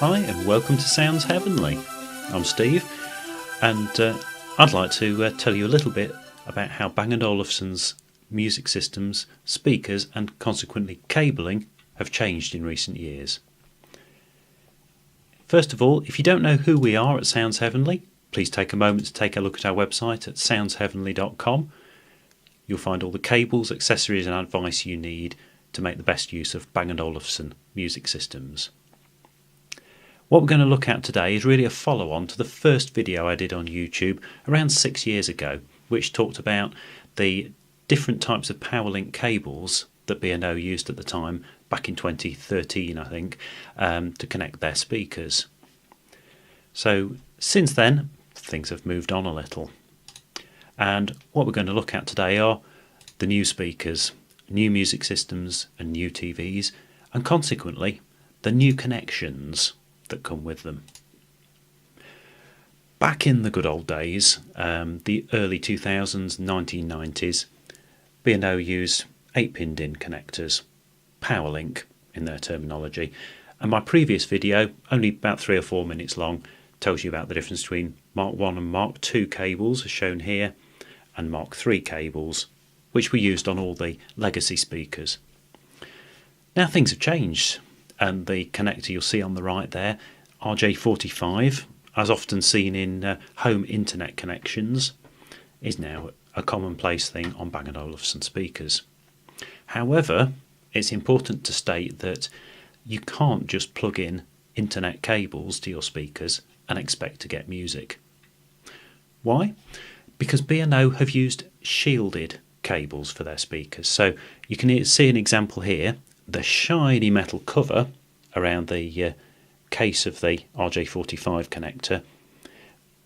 Hi and welcome to Sounds Heavenly. I'm Steve and I'd like to tell you a little bit about how Bang & Olufsen's music systems, speakers and consequently cabling have changed in recent years. First of all, if you don't know who we are at Sounds Heavenly, please take a moment to take a look at our website at soundsheavenly.com. You'll find all the cables, accessories and advice you need to make the best use of Bang & Olufsen music systems. What we're going to look at today is really a follow-on to the first video I did on YouTube around 6 years ago, which talked about the different types of Powerlink cables that B&O used at the time, back in 2013 I think, to connect their speakers. So since then, things have moved on a little. And what we're going to look at today are the new speakers, new music systems and new TVs, and consequently the new connections that come with them. Back in the good old days, the early 2000s, 1990s, B&O used 8-pin DIN connectors, Powerlink in their terminology, and my previous video, only about 3 or 4 minutes long, tells you about the difference between Mark 1 and Mark 2 cables as shown here, and Mark 3 cables, which were used on all the legacy speakers. Now things have changed, and the connector you'll see on the right there, RJ45, as often seen in home internet connections, is now a commonplace thing on Bang & Olufsen speakers. However, it's important to state that you can't just plug in internet cables to your speakers and expect to get music. Why? Because B&O have used shielded cables for their speakers. So you can see an example here. The shiny metal cover around the case of the RJ45 connector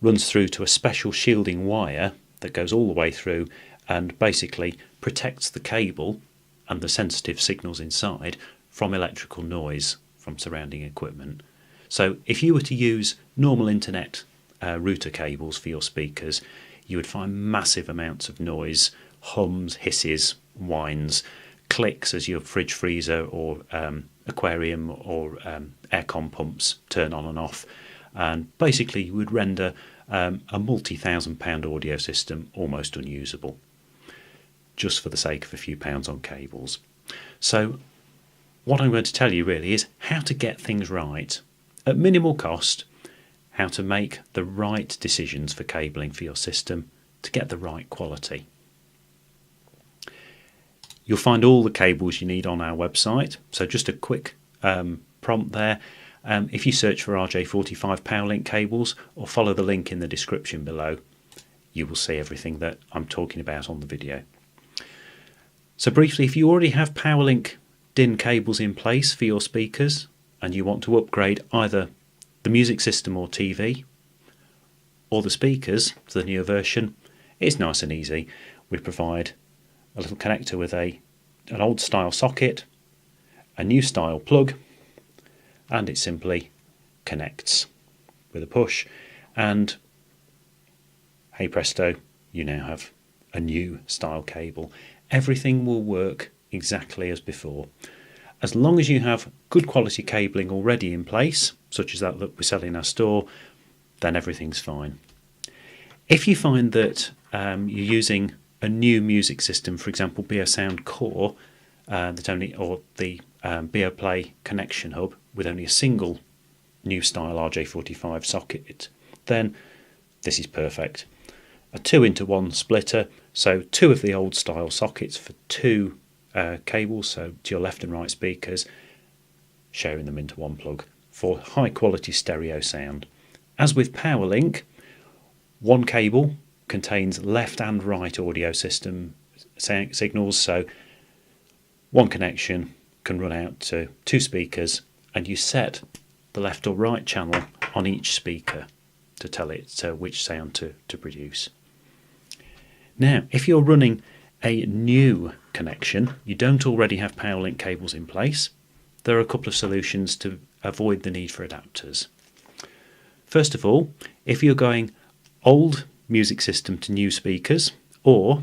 runs through to a special shielding wire that goes all the way through and basically protects the cable and the sensitive signals inside from electrical noise from surrounding equipment. So if you were to use normal internet router cables for your speakers, you would find massive amounts of noise, hums, hisses, whines, clicks as your fridge, freezer or aquarium or aircon pumps turn on and off, and basically you would render a multi-thousand-pound audio system almost unusable, just for the sake of a few pounds on cables. So what I'm going to tell you really is how to get things right at minimal cost, how to make the right decisions for cabling for your system to get the right quality. You'll find all the cables you need on our website, so just a quick prompt there. If you search for RJ45 Powerlink cables or follow the link in the description below, you will see everything that I'm talking about on the video. So briefly, if you already have Powerlink DIN cables in place for your speakers and you want to upgrade either the music system or TV or the speakers to the newer version, it's nice and easy. We provide a little connector with an old style socket, a new style plug, and it simply connects with a push, and hey presto, you now have a new style cable. Everything will work exactly as before. As long as you have good quality cabling already in place, such as that we sell in our store, then everything's fine. If you find that you're using a new music system, for example B&O Sound Core, or the B&O Play connection hub with only a single new style RJ45 socket, then this is perfect. A 2-into-1 splitter, so 2 of the old style sockets for 2 cables, so to your left and right speakers, sharing them into one plug for high quality stereo sound. As with Powerlink, one cable contains left and right audio system signals, so one connection can run out to 2 speakers, and you set the left or right channel on each speaker to tell it which sound to produce. Now, if you're running a new connection, you don't already have Powerlink cables in place, there are a couple of solutions to avoid the need for adapters. First of all, if you're going old music system to new speakers or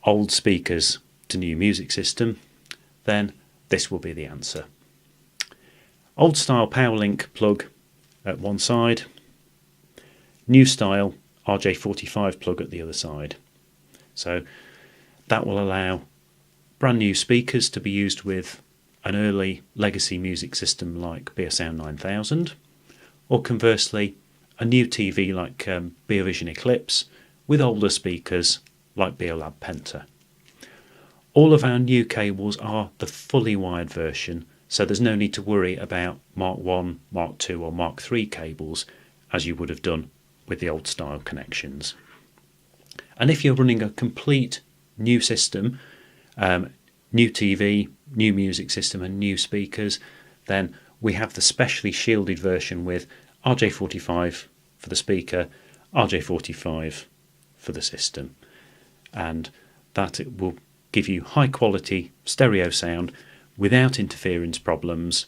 old speakers to new music system, then this will be the answer. Old style Powerlink plug at one side, new style RJ45 plug at the other side. So that will allow brand new speakers to be used with an early legacy music system like BSound 9000, or conversely a new TV like Beovision Eclipse with older speakers like Beolab Penta. All of our new cables are the fully wired version, so there's no need to worry about Mark 1, Mark 2 or Mark 3 cables as you would have done with the old style connections. And if you're running a complete new system, new TV, new music system and new speakers, then we have the specially shielded version with RJ45 for the speaker, RJ45 for the system, and that it will give you high quality stereo sound without interference problems,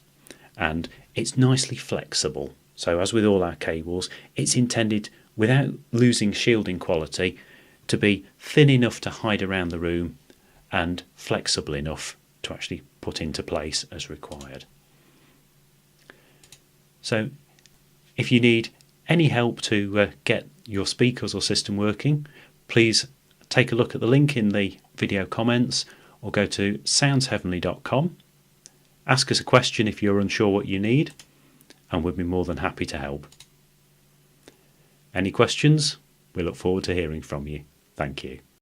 and it's nicely flexible. So as with all our cables, it's intended, without losing shielding quality, to be thin enough to hide around the room and flexible enough to actually put into place as required. So if you need any help to get your speakers or system working, please take a look at the link in the video comments or go to soundsheavenly.com. Ask us a question if you're unsure what you need, and we'll be more than happy to help. Any questions? We look forward to hearing from you. Thank you.